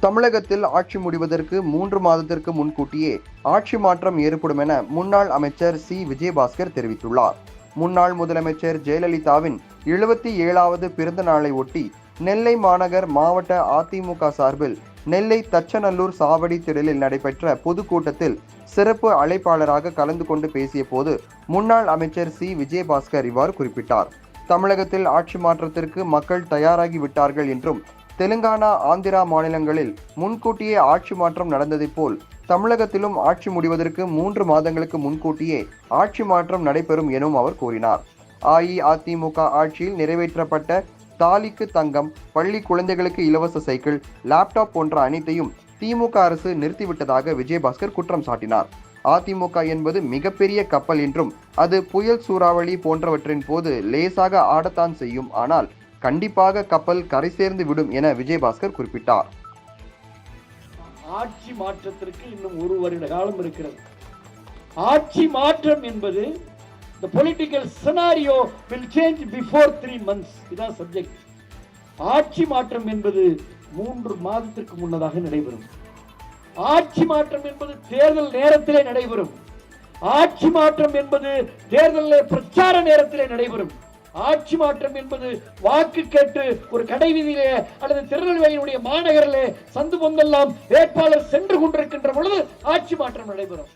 தமிழகத்தில் ஆட்சி முடிவதற்கு 3 மாதத்திற்கு முன்கூட்டியே ஆட்சி மாற்றம் ஏற்படும் என முன்னாள் அமைச்சர் சி விஜயபாஸ்கர் தெரிவித்துள்ளார். முன்னாள் முதலமைச்சர் ஜெயலலிதாவின் 77வது பிறந்த நாளை ஒட்டி நெல்லை மாநகர் மாவட்ட அதிமுக சார்பில் நெல்லை தச்சநல்லூர் சாவடி திடலில் நடைபெற்ற பொதுக்கூட்டத்தில் சிறப்பு அழைப்பாளராக கலந்து கொண்டு பேசிய போது முன்னாள் அமைச்சர் சி விஜயபாஸ்கர் இவ்வாறு குறிப்பிட்டார். தமிழகத்தில் ஆட்சி மாற்றத்திற்கு மக்கள் தயாராகி விட்டார்கள் என்றும், தெலுங்கானா, ஆந்திரா மாநிலங்களில் முன்கூட்டியே ஆட்சி மாற்றம் நடந்ததை போல் தமிழகத்திலும் ஆட்சி முடிவதற்கு 3 மாதங்களுக்கு முன்கூட்டியே ஆட்சி மாற்றம் நடைபெறும் எனவும் அவர் கூறினார். அஇஅதிமுக ஆட்சியில் நிறைவேற்றப்பட்ட தாலிக்கு தங்கம், பள்ளி குழந்தைகளுக்கு இலவச சைக்கிள், லேப்டாப் போன்ற அனைத்தையும் திமுக அரசு நிறுத்திவிட்டதாக விஜயபாஸ்கர் குற்றம் சாட்டினார். அதிமுக என்பது மிகப்பெரிய கப்பல் என்றும், அது புயல், சூறாவளி போன்றவற்றின் போது லேசாக ஆடத்தான் செய்யும், ஆனால் கண்டிப்பாக கப்பல் கரை சேர்ந்து விடும் என விஜயபாஸ்கர் குறிப்பிட்டார். ஆட்சி மாற்றத்திற்கு இன்னும் 1 வருட காலம் இருக்கிறது. ஆட்சி மாற்றம் என்பது the political scenario will change before 3 months. இதான் சப்ஜெக்ட். ஆட்சி மாற்றம் என்பது 3 மாதத்திற்கு முன்னதாக நடைபெறும். ஆட்சி மாற்றம் என்பது தேர்தல் நேரத்திலே நடைபெறும். ஆட்சி மாற்றம் என்பது தேர்தலில் பிரச்சார நேரத்திலே நடைபெறும். ஆட்சி மாற்றம் என்பது வாக்கு கேட்டு ஒரு கடை வீதியிலே அல்லது திருநெல்வேலியுடைய மாநகரிலே சந்து பொந்தெல்லாம் வேட்பாளர் சென்று கொண்டிருக்கின்ற பொழுது ஆட்சி மாற்றம் நடைபெறும்.